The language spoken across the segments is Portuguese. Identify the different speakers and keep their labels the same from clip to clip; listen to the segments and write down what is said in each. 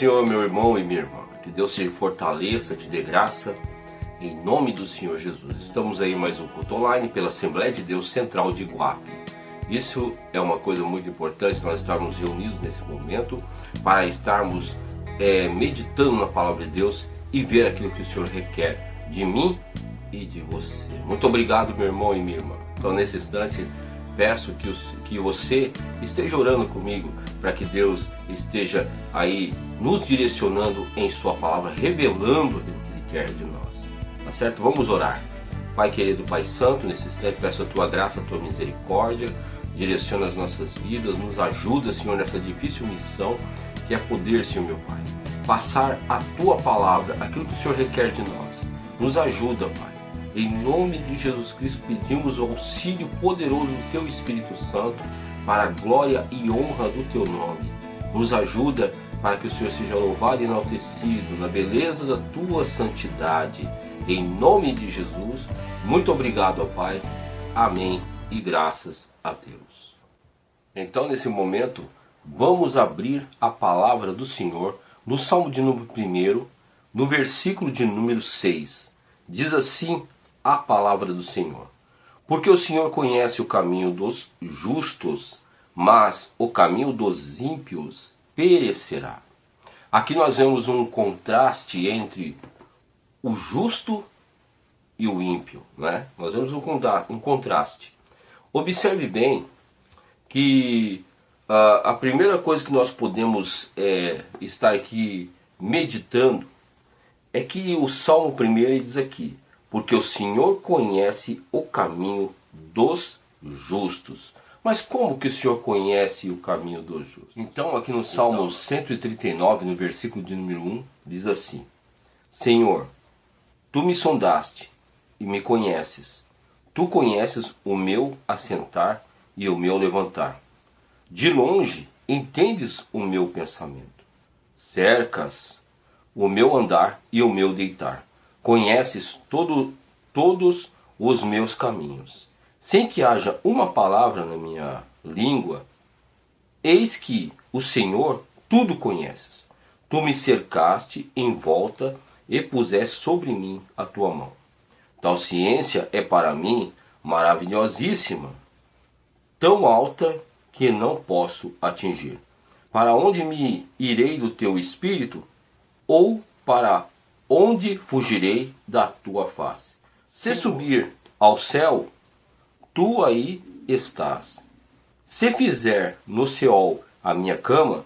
Speaker 1: Senhor, meu irmão e minha irmã. Que Deus te fortaleça, te dê graça, em nome do Senhor Jesus. Estamos aí mais um culto online pela Assembleia de Deus Central de Iguape. Isso é uma coisa muito importante, nós estarmos reunidos nesse momento para estarmos meditando na Palavra de Deus e ver aquilo que o Senhor requer de mim e de você. Muito obrigado, meu irmão e minha irmã. Então, nesse instante, peço que você esteja orando comigo para que Deus esteja aí nos direcionando em sua palavra, revelando aquilo que Ele quer de nós. Tá certo? Vamos orar. Pai querido, Pai santo, nesse instante peço a Tua graça, a Tua misericórdia, direciona as nossas vidas, nos ajuda, Senhor, nessa difícil missão que é poder, Senhor meu Pai, passar a Tua palavra, aquilo que o Senhor requer de nós. Nos ajuda, Pai. Em nome de Jesus Cristo pedimos o auxílio poderoso do Teu Espírito Santo para a glória e honra do Teu nome. Nos ajuda para que o Senhor seja louvado e enaltecido na beleza da Tua santidade. Em nome de Jesus, muito obrigado, ó Pai. Amém e graças a Deus. Então, nesse momento, vamos abrir a palavra do Senhor no Salmo de número 1, no versículo de número 6. Diz assim a palavra do Senhor: porque o Senhor conhece o caminho dos justos, mas o caminho dos ímpios perecerá. Aqui nós vemos um contraste entre o justo e o ímpio, né? Nós vemos um contraste. Observe bem que a primeira coisa que nós podemos estar aqui meditando é que o Salmo 1 ele diz aqui: porque o Senhor conhece o caminho dos justos. Mas como que o Senhor conhece o caminho dos justos? Então, aqui no Salmo 139, no versículo de número 1, diz assim: Senhor, Tu me sondaste e me conheces. Tu conheces o meu assentar e o meu levantar. De longe entendes o meu pensamento. Cercas o meu andar e o meu deitar. Conheces todos os meus caminhos. Sem que haja uma palavra na minha língua, eis que o Senhor tudo conheces. Tu me cercaste em volta e puseste sobre mim a tua mão. Tal ciência é para mim maravilhosíssima, tão alta que não posso atingir. Para onde me irei do teu espírito? Ou para onde fugirei da tua face? Se subir ao céu, tu aí estás. Se fizer no Seol a minha cama,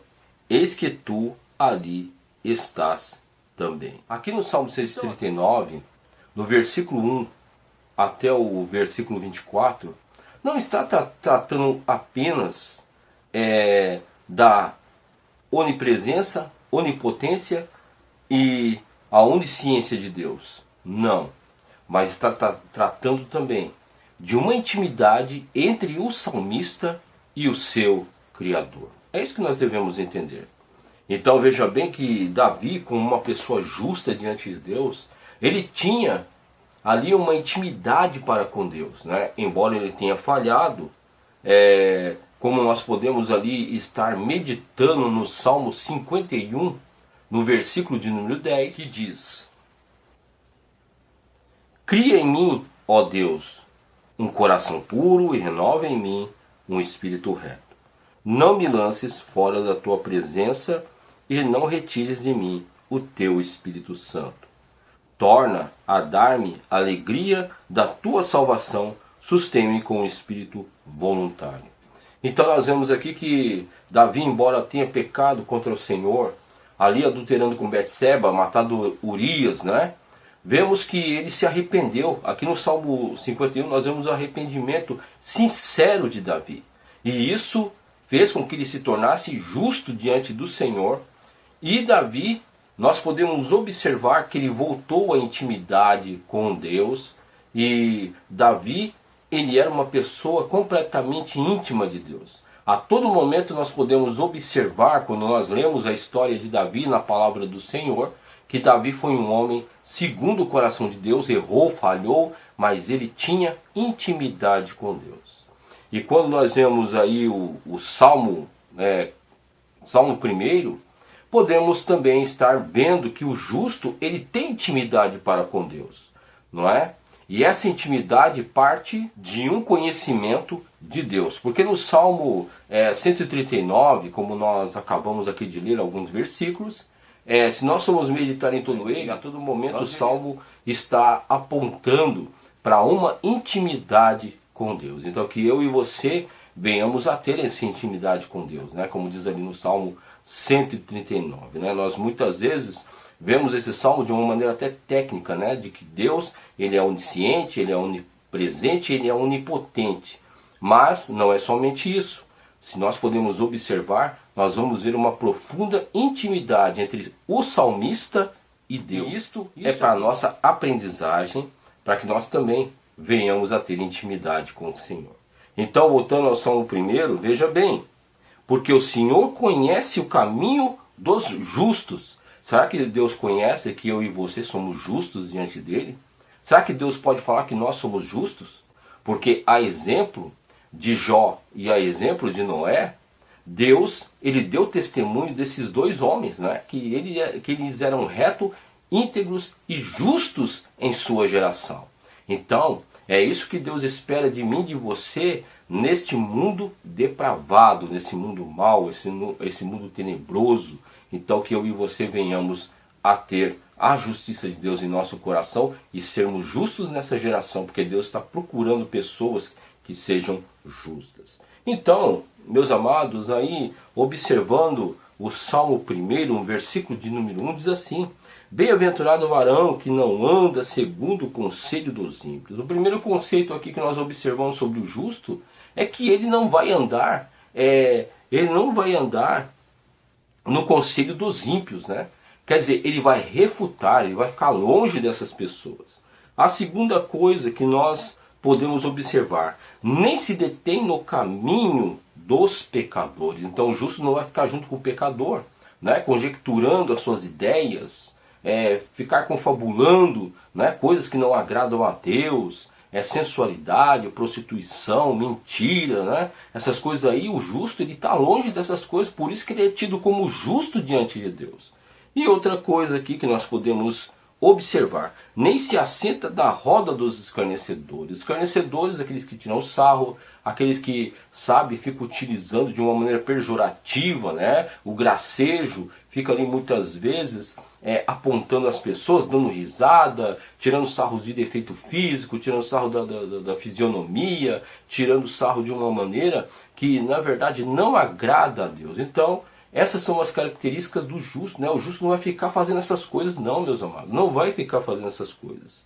Speaker 1: eis que tu ali estás também. Aqui no Salmo 139, no versículo 1 até o versículo 24, não está tratando apenas da onipresença, onipotência e a onisciência de Deus. Não. Mas está tratando também de uma intimidade entre o salmista e o seu Criador. É isso que nós devemos entender. Então veja bem que Davi, como uma pessoa justa diante de Deus, ele tinha ali uma intimidade para com Deus, né? Embora ele tenha falhado, como nós podemos ali estar meditando no Salmo 51, no versículo de número 10, que diz: cria em mim, ó Deus, um coração puro e renova em mim um espírito reto. Não me lances fora da tua presença e não retires de mim o teu Espírito Santo. Torna a dar-me a alegria da tua salvação, sustém-me com o espírito voluntário. Então nós vemos aqui que Davi, embora tenha pecado contra o Senhor, ali adulterando com Betseba, matado Urias, né? Vemos que ele se arrependeu. Aqui no Salmo 51 nós vemos o arrependimento sincero de Davi. E isso fez com que ele se tornasse justo diante do Senhor. E Davi, nós podemos observar que ele voltou à intimidade com Deus. E Davi, ele era uma pessoa completamente íntima de Deus. A todo momento nós podemos observar, quando nós lemos a história de Davi na palavra do Senhor, que Davi foi um homem segundo o coração de Deus, errou, falhou, mas ele tinha intimidade com Deus. E quando nós vemos aí o Salmo, Salmo 1, podemos também estar vendo que o justo, ele tem intimidade para com Deus, não é? E essa intimidade parte de um conhecimento de Deus. Porque no Salmo 139, como nós acabamos aqui de ler alguns versículos, se nós formos meditar em todo ele, a todo momento o Salmo está apontando para uma intimidade com Deus. Então que eu e você venhamos a ter essa intimidade com Deus, né? Como diz ali no Salmo 139. Né? Nós muitas vezes vemos esse salmo de uma maneira até técnica, né? De que Deus, ele é onisciente, ele é onipresente, ele é onipotente. Mas não é somente isso. Se nós podemos observar, nós vamos ver uma profunda intimidade entre o salmista e Deus. E isto é para a nossa aprendizagem, para que nós também venhamos a ter intimidade com o Senhor. Então, voltando ao Salmo 1, veja bem, porque o Senhor conhece o caminho dos justos. Será que Deus conhece que eu e você somos justos diante dele? Será que Deus pode falar que nós somos justos? Porque a exemplo de Jó e a exemplo de Noé, Deus, ele deu testemunho desses dois homens, né? que eles eram retos, íntegros e justos em sua geração. Então, é isso que Deus espera de mim e de você neste mundo depravado, nesse mundo mau, esse mundo tenebroso. Então que eu e você venhamos a ter a justiça de Deus em nosso coração e sermos justos nessa geração, porque Deus está procurando pessoas que sejam justas. Então, meus amados, aí observando o Salmo 1, versículo de número 1, diz assim: bem-aventurado o varão que não anda segundo o conselho dos ímpios. O primeiro conceito aqui que nós observamos sobre o justo é que ele não vai andar, no conselho dos ímpios, né? Quer dizer, ele vai refutar, ele vai ficar longe dessas pessoas. A segunda coisa que nós podemos observar, nem se detém no caminho dos pecadores. Então o justo não vai ficar junto com o pecador, né? Conjecturando as suas ideias, ficar confabulando, né? Coisas que não agradam a Deus, sensualidade, prostituição, mentira, né? Essas coisas aí, o justo ele está longe dessas coisas, por isso que ele é tido como justo diante de Deus. E outra coisa aqui que nós podemos observar, nem se assenta da roda dos escarnecedores. Escarnecedores, aqueles que tiram sarro, aqueles que, sabe, ficam utilizando de uma maneira pejorativa, né? O gracejo, fica ali muitas vezes apontando as pessoas, dando risada, tirando sarro de defeito físico, tirando sarro da fisionomia, tirando sarro de uma maneira que na verdade não agrada a Deus. Então, essas são as características do justo, né? O justo não vai ficar fazendo essas coisas não, meus amados. Não vai ficar fazendo essas coisas,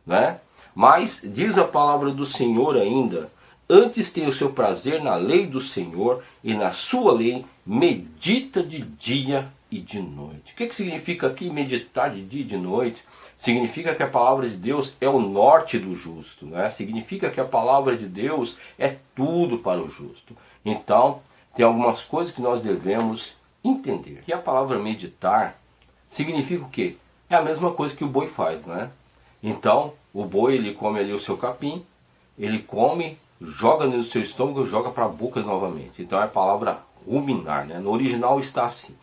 Speaker 1: né? Mas diz a palavra do Senhor ainda: antes tem o seu prazer na lei do Senhor, e na sua lei medita de dia e de noite. O que significa aqui meditar de dia e de noite? Significa que a palavra de Deus é o norte do justo, né? Significa que a palavra de Deus é tudo para o justo. Então, tem algumas coisas que nós devemos entender. Que a palavra meditar significa o quê? É a mesma coisa que o boi faz, né? Então, o boi, ele come ali o seu capim, ele come, joga no seu estômago, joga para a boca novamente. Então é a palavra ruminar, né? No original está assim.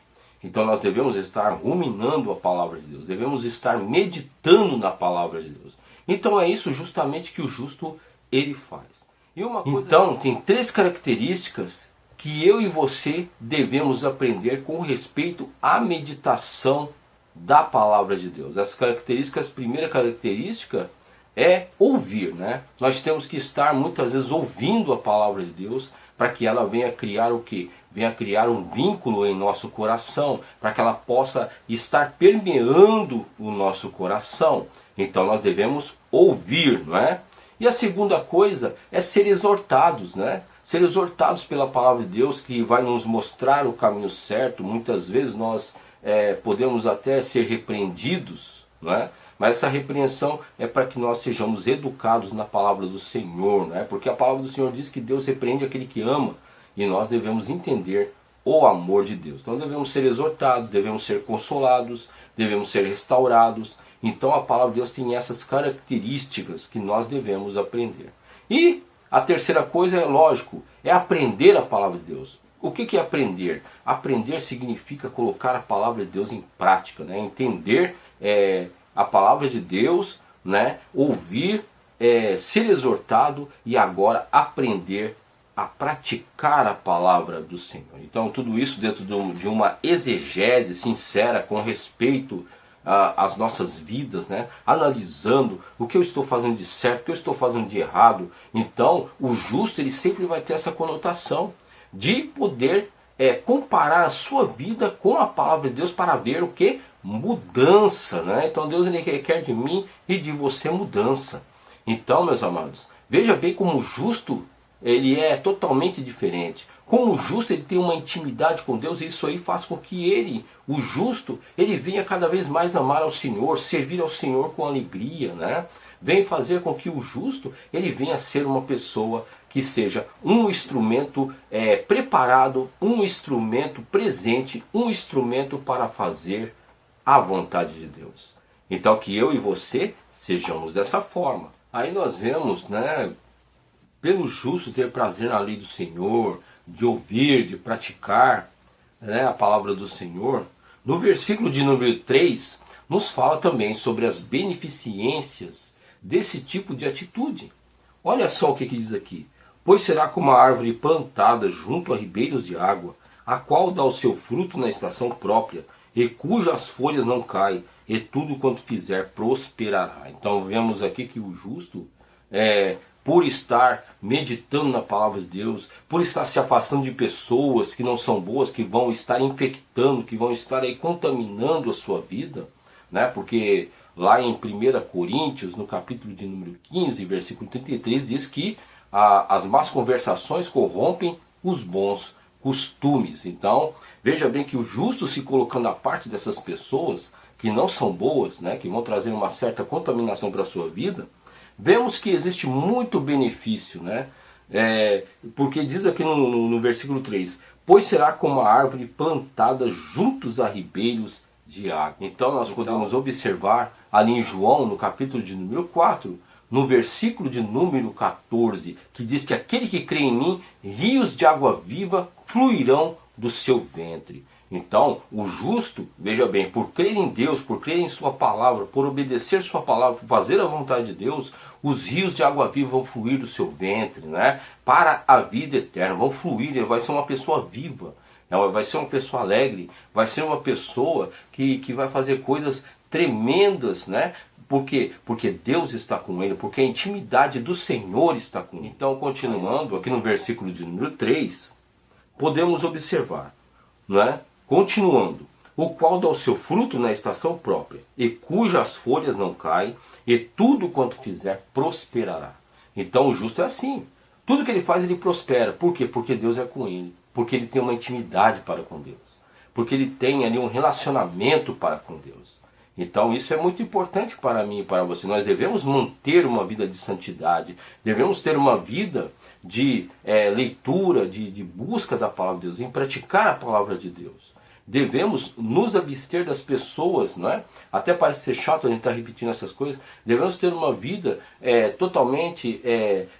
Speaker 1: Então nós devemos estar ruminando a palavra de Deus, devemos estar meditando na palavra de Deus. Então é isso justamente que o justo ele faz. E uma coisa... Então tem três características que eu e você devemos aprender com respeito à meditação da palavra de Deus. As características, a primeira característica é ouvir, né? Nós temos que estar muitas vezes ouvindo a palavra de Deus para que ela venha criar o quê? Venha criar um vínculo em nosso coração, para que ela possa estar permeando o nosso coração. Então nós devemos ouvir, não é? E a segunda coisa é ser exortados, né? Ser exortados pela palavra de Deus, que vai nos mostrar o caminho certo. Muitas vezes nós podemos até ser repreendidos, não é? Mas essa repreensão é para que nós sejamos educados na palavra do Senhor, né? Porque a palavra do Senhor diz que Deus repreende aquele que ama, e nós devemos entender o amor de Deus. Então devemos ser exortados, devemos ser consolados, devemos ser restaurados. Então a palavra de Deus tem essas características que nós devemos aprender. E a terceira coisa é lógico, é aprender a palavra de Deus. O que é aprender? Aprender significa colocar a palavra de Deus em prática, né? Entender a palavra de Deus, né? Ouvir, ser exortado e agora aprender a praticar a palavra do Senhor. Então tudo isso dentro de uma exegese sincera com respeito às nossas vidas, né? Analisando o que eu estou fazendo de certo, o que eu estou fazendo de errado. Então o justo ele sempre vai ter essa conotação de poder comparar a sua vida com a palavra de Deus para ver o que? Mudança, né? Então Deus ele requer de mim e de você mudança. Então, meus amados, veja bem como o justo ele é totalmente diferente. Como o justo ele tem uma intimidade com Deus, e isso aí faz com que ele, o justo, ele venha cada vez mais amar ao Senhor, servir ao Senhor com alegria, né? Vem fazer com que o justo ele venha ser uma pessoa que seja um instrumento preparado, um instrumento presente, um instrumento para fazer a vontade de Deus. Então que eu e você sejamos dessa forma. Aí nós vemos, né, pelo justo ter prazer na lei do Senhor, de ouvir, de praticar, né, a palavra do Senhor. No versículo de número 3, nos fala também sobre as beneficências desse tipo de atitude. Olha só o que diz aqui. Pois será como uma árvore plantada junto a ribeiros de água, a qual dá o seu fruto na estação própria, e cujas folhas não caem, e tudo quanto fizer prosperará. Então vemos aqui que o justo, por estar meditando na palavra de Deus, por estar se afastando de pessoas que não são boas, que vão estar infectando, que vão estar aí contaminando a sua vida, né? Porque lá em 1 Coríntios, no capítulo de número 15, versículo 33, diz que as más conversações corrompem os bons costumes. Então, veja bem que o justo se colocando à parte dessas pessoas que não são boas, né, que vão trazer uma certa contaminação para a sua vida, vemos que existe muito benefício, né? Porque diz aqui no versículo 3, pois será como a árvore plantada juntos a ribeiros de água. Então nós podemos observar ali em João, no capítulo de número 4, no versículo de número 14, que diz que aquele que crê em mim, rios de água viva fluirão do seu ventre. Então, o justo, veja bem, por crer em Deus, por crer em sua palavra, por obedecer sua palavra, por fazer a vontade de Deus, os rios de água viva vão fluir do seu ventre, né? Para a vida eterna, vão fluir, ele vai ser uma pessoa viva, vai ser uma pessoa alegre, vai ser uma pessoa que vai fazer coisas tremendas, né? Por quê? Porque Deus está com ele, porque a intimidade do Senhor está com ele. Então, continuando, aqui no versículo de número 3, podemos observar, não é? Continuando, o qual dá o seu fruto na estação própria, e cujas folhas não caem, e tudo quanto fizer prosperará. Então o justo é assim, tudo que ele faz ele prospera. Por quê? Porque Deus é com ele, porque ele tem uma intimidade para com Deus, porque ele tem ali um relacionamento para com Deus. Então isso é muito importante para mim e para você. Nós devemos manter uma vida de santidade, devemos ter uma vida de leitura, de busca da palavra de Deus, em praticar a palavra de Deus. Devemos nos abster das pessoas, não é? Até parece ser chato a gente estar repetindo essas coisas. Devemos ter uma vida totalmente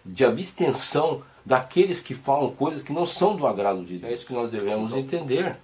Speaker 1: de abstenção daqueles que falam coisas que não são do agrado de Deus. É isso que nós devemos entender,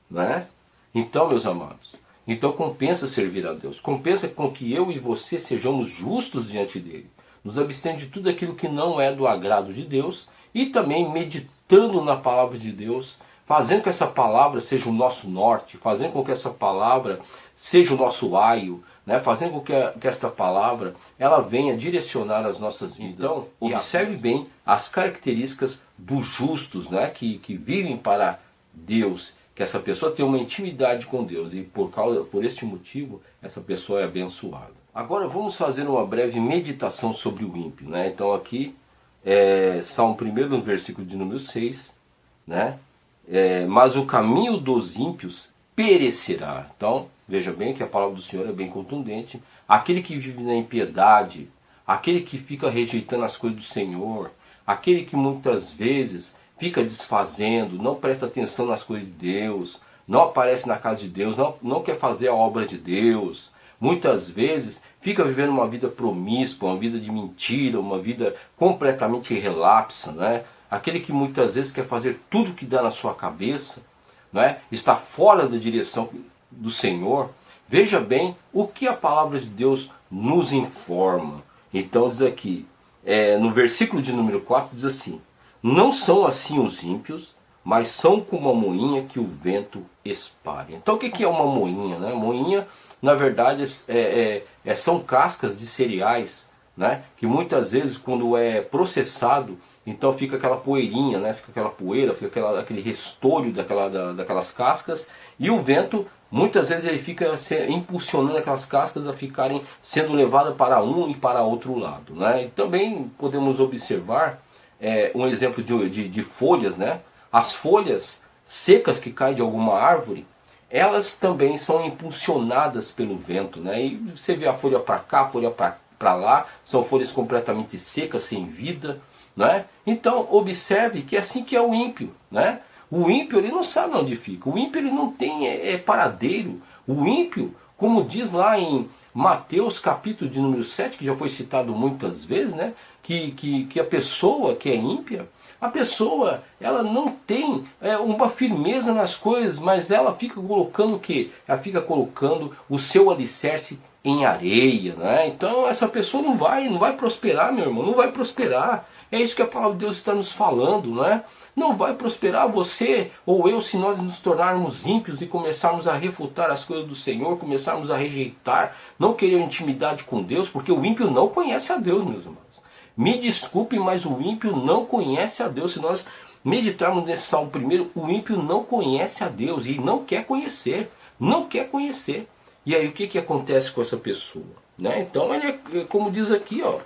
Speaker 1: não é? Então, meus amados, então compensa servir a Deus, compensa com que eu e você sejamos justos diante dele, nos abstendo de tudo aquilo que não é do agrado de Deus e também meditando na palavra de Deus, fazendo que essa palavra seja o nosso norte, fazendo com que essa palavra seja o nosso aio, né? Fazendo com que esta palavra ela venha direcionar as nossas vidas. Então, observe bem as características dos justos, né? que vivem para Deus, que essa pessoa tem uma intimidade com Deus e por este motivo essa pessoa é abençoada. Agora vamos fazer uma breve meditação sobre o ímpio, né? Então aqui Salmo 1, no versículo de número 6, né? Mas o caminho dos ímpios perecerá. Então veja bem que a palavra do Senhor é bem contundente. Aquele que vive na impiedade, aquele que fica rejeitando as coisas do Senhor, aquele que muitas vezes fica desfazendo, não presta atenção nas coisas de Deus, não aparece na casa de Deus, não quer fazer a obra de Deus, muitas vezes fica vivendo uma vida promíscua, uma vida de mentira, uma vida completamente relapsa, né? aquele que muitas vezes quer fazer tudo que dá na sua cabeça, não é? Está fora da direção do Senhor, veja bem o que a palavra de Deus nos informa. Então diz aqui, no versículo de número 4, diz assim: não são assim os ímpios, mas são como a moinha que o vento espalha. Então o que é uma moinha, né? Moinha, na verdade, são cascas de cereais, né? Que muitas vezes, quando é processado, então fica aquela poeirinha, né? Fica aquela poeira, fica aquele restolho daquelas cascas, e o vento, muitas vezes, ele fica impulsionando aquelas cascas a ficarem sendo levadas para um e para outro lado, né? E também podemos observar um exemplo de folhas, né? As folhas secas que caem de alguma árvore, elas também são impulsionadas pelo vento, né? E você vê a folha para cá, a folha para lá, são folhas completamente secas, sem vida, né? Então observe que é assim que é o ímpio, né? O ímpio, ele não sabe onde fica, o ímpio, ele não tem paradeiro. O ímpio, como diz lá em Mateus capítulo de número 7, que já foi citado muitas vezes, né? Que a pessoa que é ímpia, a pessoa, ela não tem uma firmeza nas coisas, mas ela fica colocando o quê? Ela fica colocando o seu alicerce em areia, né? Então essa pessoa não vai prosperar, meu irmão, não vai prosperar. É isso que a palavra de Deus está nos falando, né? Não vai prosperar você ou eu se nós nos tornarmos ímpios e começarmos a refutar as coisas do Senhor, começarmos a rejeitar, não querer intimidade com Deus, porque o ímpio não conhece a Deus, meus irmãos. Me desculpe, mas o ímpio não conhece a Deus. Se nós meditarmos nesse Salmo primeiro, o ímpio não conhece a Deus e não quer conhecer. Não quer conhecer. E aí o que acontece com essa pessoa? Né? Então ele é como diz aqui, ó.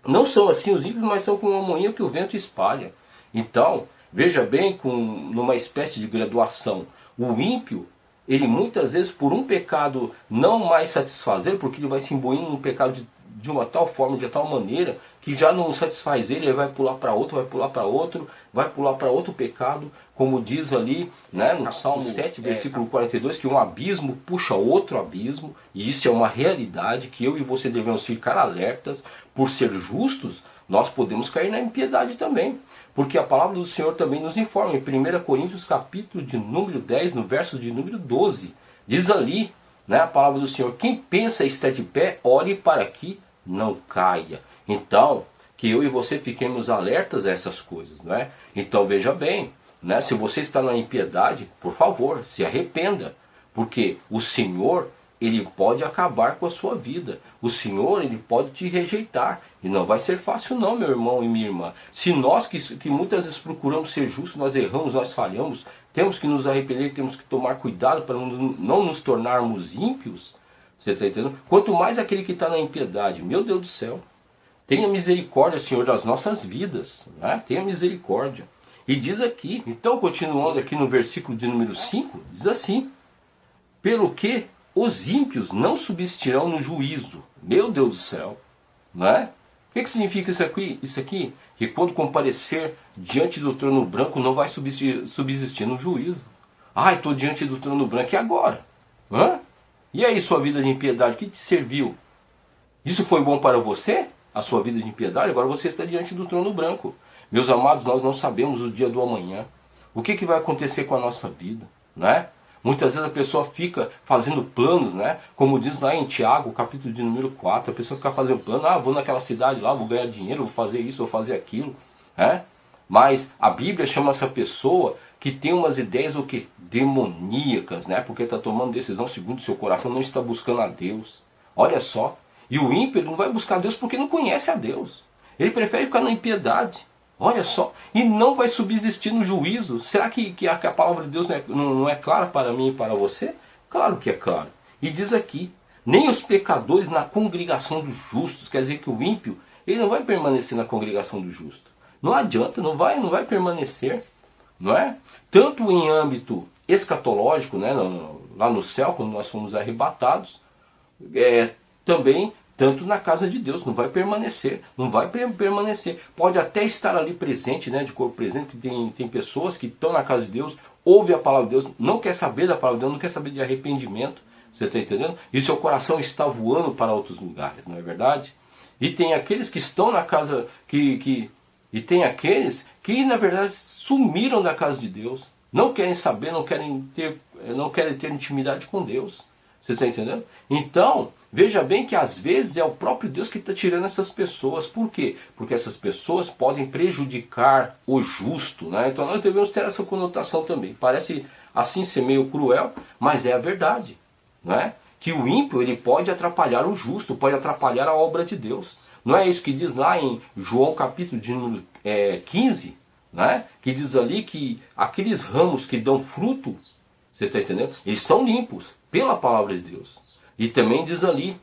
Speaker 1: Não são assim os ímpios, mas são como uma moinha que o vento espalha. Então, veja bem, numa espécie de graduação, o ímpio, ele muitas vezes por um pecado não mais satisfazer, porque ele vai se imbuindo num pecado de uma tal forma, de tal maneira, que já não satisfaz ele vai pular para outro, vai pular para outro, vai pular para outro pecado, como diz ali, né, no Salmo 7, versículo 42, que um abismo puxa outro abismo, e isso é uma realidade que eu e você devemos ficar alertas. Por ser justos, nós podemos cair na impiedade também, porque a palavra do Senhor também nos informa, em 1 Coríntios capítulo de número 10, no verso de número 12, diz ali, né, a palavra do Senhor: quem pensa estar de pé, ore para que não caia. Então, que eu e você fiquemos alertas a essas coisas, não é? Então veja bem, né, se você está na impiedade, por favor, se arrependa, porque o Senhor, ele pode acabar com a sua vida. O Senhor, ele pode te rejeitar. E não vai ser fácil não, meu irmão e minha irmã. Se nós que muitas vezes procuramos ser justos, nós erramos, nós falhamos, temos que nos arrepender, temos que tomar cuidado para não nos tornarmos ímpios. Você está entendendo? Quanto mais aquele que está na impiedade, meu Deus do céu. Tenha misericórdia, Senhor, das nossas vidas. Né? Tenha misericórdia. E diz aqui, então continuando aqui no versículo de número 5, diz assim: pelo que os ímpios não subsistirão no juízo. Meu Deus do céu. Não é? O que significa isso aqui? Isso aqui? Que quando comparecer diante do trono branco não vai subsistir no juízo. Ah, estou diante do trono branco, e agora? Hã? E aí sua vida de impiedade, o que te serviu? Isso foi bom para você? A sua vida de impiedade? Agora você está diante do trono branco. Meus amados, nós não sabemos o dia do amanhã. O que vai acontecer com a nossa vida? Não é? Muitas vezes a pessoa fica fazendo planos, né? Como diz lá em Tiago, capítulo de número 4, a pessoa fica fazendo plano: ah, vou naquela cidade lá, vou ganhar dinheiro, vou fazer isso, vou fazer aquilo. Né? Mas a Bíblia chama essa pessoa que tem umas ideias o quê? Demoníacas, né? Porque está tomando decisão segundo o seu coração, não está buscando a Deus. Olha só. E o ímpio, ele não vai buscar a Deus porque não conhece a Deus. Ele prefere ficar na impiedade. Olha só, e não vai subsistir no juízo. Será que a palavra de Deus não é clara para mim e para você? Claro que é claro. E diz aqui: nem os pecadores na congregação dos justos. Quer dizer que o ímpio, ele não vai permanecer na congregação do justo. Não adianta, não vai permanecer. Não é? Tanto em âmbito escatológico, né, lá no céu, quando nós fomos arrebatados, também tanto na casa de Deus, não vai permanecer, não vai permanecer. Pode até estar ali presente, né, de corpo presente, que tem pessoas que estão na casa de Deus, ouvem a palavra de Deus, não quer saber da palavra de Deus, não quer saber de arrependimento, você está entendendo? E seu coração está voando para outros lugares, não é verdade? E tem aqueles que estão na casa, que E tem aqueles que na verdade sumiram da casa de Deus. Não querem saber, não querem ter intimidade com Deus. Você está entendendo? Então, veja bem que às vezes é o próprio Deus que está tirando essas pessoas. Por quê? Porque essas pessoas podem prejudicar o justo, né? Então nós devemos ter essa conotação também. Parece assim ser meio cruel, mas é a verdade, não é? Que o ímpio ele pode atrapalhar o justo, pode atrapalhar a obra de Deus. Não é isso que diz lá em João capítulo de número 15, né? Que diz ali que aqueles ramos que dão fruto, você está entendendo? Eles são limpos pela palavra de Deus. E também diz ali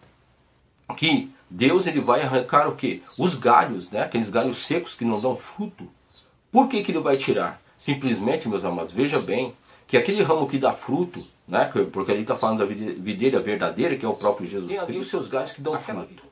Speaker 1: que Deus ele vai arrancar o quê? Os galhos, né? Aqueles galhos secos que não dão fruto. Por que ele vai tirar? Simplesmente, meus amados, veja bem, que aquele ramo que dá fruto, né? Porque ali está falando da videira verdadeira, que é o próprio Jesus Cristo, tem ali os seus galhos que dão fruto.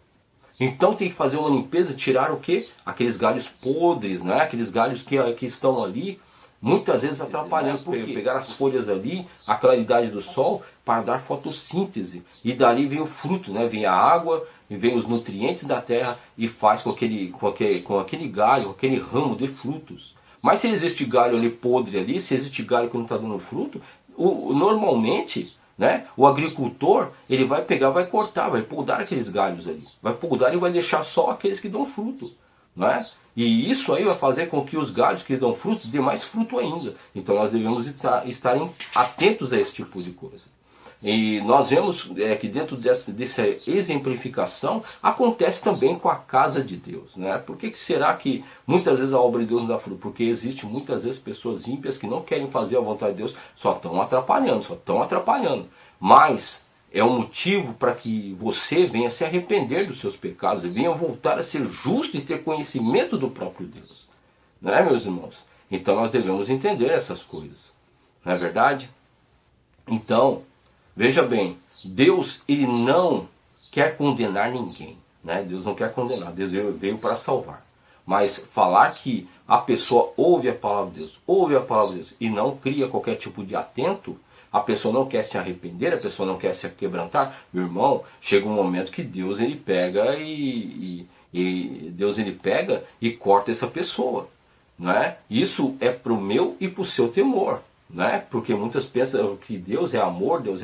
Speaker 1: Então tem que fazer uma limpeza, tirar o quê? Aqueles galhos podres, né? Aqueles galhos que estão ali, muitas vezes atrapalhando, porque pegar as folhas ali, a claridade do sol, para dar fotossíntese. E dali vem o fruto, né? Vem a água, e vem os nutrientes da terra e faz com aquele galho, aquele ramo de frutos. Mas se existe galho ali podre ali, se existe galho que não está dando fruto, normalmente, né, o agricultor ele vai pegar, vai cortar, vai podar aqueles galhos ali. Vai podar e vai deixar só aqueles que dão fruto, né? E isso aí vai fazer com que os galhos que dão fruto dê mais fruto ainda. Então nós devemos estar atentos a esse tipo de coisa. E nós vemos que dentro dessa exemplificação acontece também com a casa de Deus, né? Por que será que muitas vezes a obra de Deus não dá fruto? Porque existe muitas vezes pessoas ímpias que não querem fazer a vontade de Deus, só estão atrapalhando. Mas é um motivo para que você venha se arrepender dos seus pecados e venha voltar a ser justo e ter conhecimento do próprio Deus. Não é, meus irmãos? Então nós devemos entender essas coisas. Não é verdade? Então, veja bem, Deus ele não quer condenar ninguém. Né? Deus não quer condenar, Deus veio para salvar. Mas falar que a pessoa ouve a palavra de Deus e não cria qualquer tipo de atento, a pessoa não quer se arrepender, a pessoa não quer se quebrantar, meu irmão, chega um momento que Deus ele pega Deus ele pega e corta essa pessoa, não é? Isso é para o meu e para o seu temor, não é? Porque muitas pensam que Deus é amor, Deus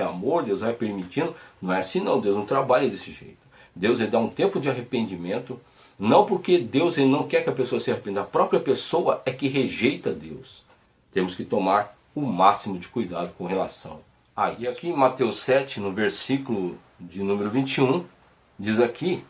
Speaker 1: vai permitindo, não é assim não, Deus não trabalha desse jeito. Deus ele dá um tempo de arrependimento, não porque Deus ele não quer que a pessoa se arrependa, a própria pessoa é que rejeita Deus. Temos que tomar o máximo de cuidado com relação a isso. E aqui em Mateus 7, no versículo de número 21, diz aqui: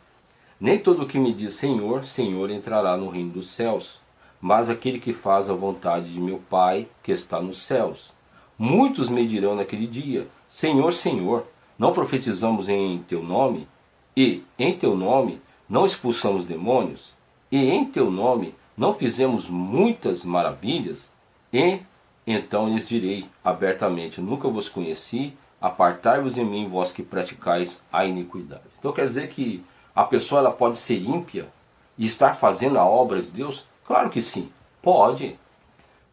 Speaker 1: nem todo o que me diz Senhor, Senhor entrará no reino dos céus, mas aquele que faz a vontade de meu Pai que está nos céus. Muitos me dirão naquele dia: Senhor, Senhor, não profetizamos em teu nome? E em teu nome não expulsamos demônios? E em teu nome não fizemos muitas maravilhas? E então lhes direi abertamente: nunca vos conheci, apartai-vos de mim, vós que praticais a iniquidade. Então quer dizer que a pessoa ela pode ser ímpia e estar fazendo a obra de Deus? Claro que sim, pode.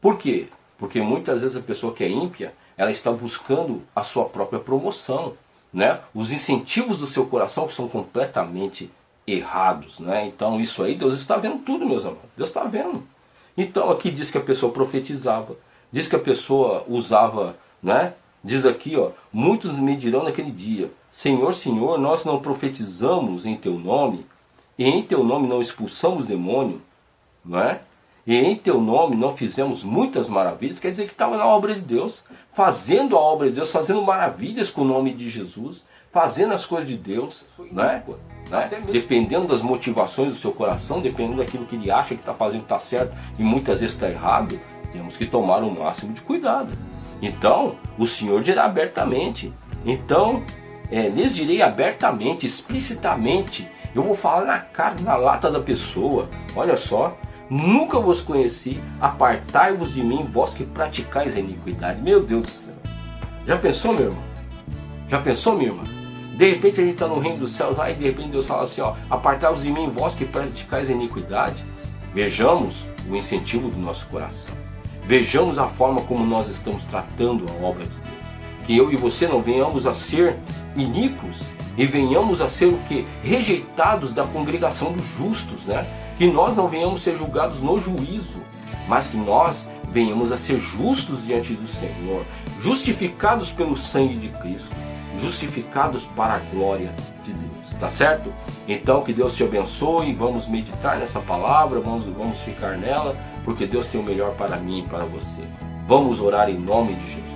Speaker 1: Por quê? Porque muitas vezes a pessoa que é ímpia, ela está buscando a sua própria promoção, né? Os incentivos do seu coração que são completamente errados, né? Então isso aí Deus está vendo tudo, meus amados. Deus está vendo. Então aqui diz que a pessoa profetizava, diz que a pessoa usava, né? Diz aqui, ó, muitos me dirão naquele dia: Senhor, Senhor, nós não profetizamos em teu nome, e em teu nome não expulsamos demônio, não é? E em teu nome não fizemos muitas maravilhas. Quer dizer que estava na obra de Deus, fazendo a obra de Deus, fazendo maravilhas com o nome de Jesus, fazendo as coisas de Deus, né? Dependendo das motivações do seu coração, dependendo daquilo que ele acha que está fazendo que está certo e muitas vezes está errado, temos que tomar o máximo de cuidado. Então, o Senhor dirá abertamente. Então, lhes direi abertamente, explicitamente. Eu vou falar na cara, na lata da pessoa. Olha só: nunca vos conheci, apartai-vos de mim, vós que praticais a iniquidade. Meu Deus do céu. Já pensou, meu irmão? Já pensou, minha irmã? De repente a gente está no reino dos céus lá e de repente Deus fala assim, ó: apartai-vos de mim, vós que praticais a iniquidade. Vejamos o incentivo do nosso coração. Vejamos a forma como nós estamos tratando a obra de Deus. Que eu e você não venhamos a ser iníquos e venhamos a ser o que? Rejeitados da congregação dos justos, né? Que nós não venhamos ser julgados no juízo, mas que nós venhamos a ser justos diante do Senhor, justificados pelo sangue de Cristo, justificados para a glória de Deus, tá certo? Então que Deus te abençoe, vamos meditar nessa palavra, vamos ficar nela, porque Deus tem o melhor para mim e para você. Vamos orar em nome de Jesus.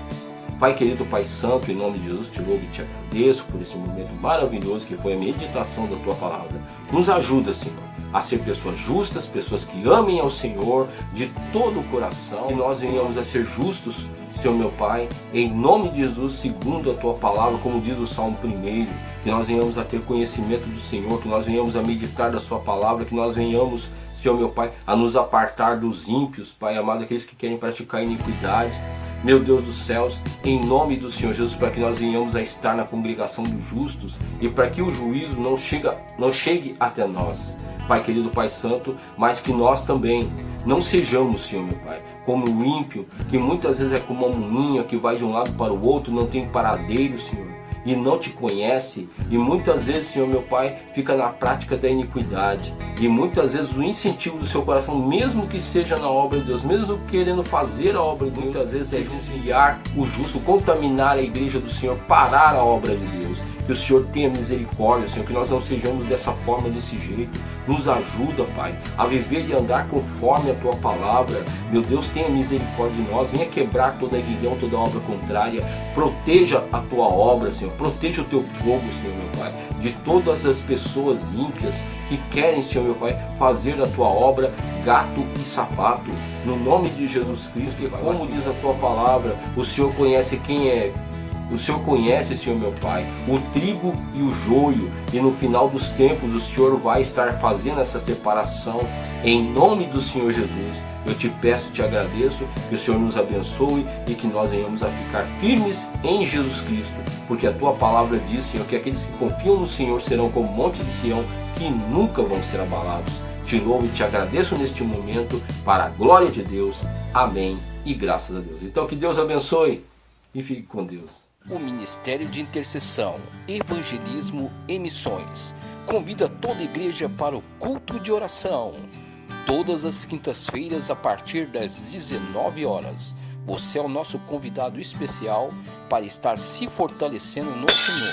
Speaker 1: Pai querido, Pai santo, em nome de Jesus, te louvo e te agradeço por esse momento maravilhoso que foi a meditação da tua palavra. Nos ajuda, Senhor, a ser pessoas justas, pessoas que amem ao Senhor de todo o coração, e nós venhamos a ser justos, Senhor meu Pai, em nome de Jesus, segundo a tua palavra, como diz o Salmo 1, que nós venhamos a ter conhecimento do Senhor, que nós venhamos a meditar da sua palavra, que nós venhamos, Senhor meu Pai, a nos apartar dos ímpios, Pai amado, aqueles que querem praticar iniquidade. Meu Deus dos céus, em nome do Senhor Jesus, para que nós venhamos a estar na congregação dos justos e para que o juízo não chegue até nós, Pai querido, Pai santo, mas que nós também não sejamos, Senhor meu Pai, como o ímpio, que muitas vezes é como uma moinha que vai de um lado para o outro, não tem paradeiro, Senhor, e não te conhece, e muitas vezes, Senhor meu Pai, fica na prática da iniquidade, e muitas vezes o incentivo do seu coração, mesmo que seja na obra de Deus, mesmo querendo fazer a obra de Deus, muitas vezes é desviar o justo, contaminar a igreja do Senhor, parar a obra de Deus. Que o Senhor tenha misericórdia, Senhor, que nós não sejamos dessa forma, desse jeito. Nos ajuda, Pai, a viver e andar conforme a Tua palavra. Meu Deus, tenha misericórdia de nós. Venha quebrar toda a aguilhão, toda a obra contrária. Proteja a Tua obra, Senhor. Proteja o Teu povo, Senhor, meu Pai, de todas as pessoas ímpias que querem, Senhor, meu Pai, fazer a Tua obra gato e sapato. No nome de Jesus Cristo, que como diz a Tua palavra, o Senhor conhece quem é. O Senhor conhece, Senhor meu Pai, o trigo e o joio, e no final dos tempos o Senhor vai estar fazendo essa separação. Em nome do Senhor Jesus, eu te peço, te agradeço, que o Senhor nos abençoe e que nós venhamos a ficar firmes em Jesus Cristo, porque a Tua palavra diz, Senhor, que aqueles que confiam no Senhor serão como o monte de Sião, que nunca vão ser abalados. Te louvo e te agradeço neste momento, para a glória de Deus. Amém e graças a Deus. Então que Deus abençoe e fique com Deus.
Speaker 2: O Ministério de Intercessão, Evangelismo e Missões convida toda a igreja para o culto de oração, todas as quintas-feiras a partir das 19 horas. Você é o nosso convidado especial para estar se fortalecendo no Senhor.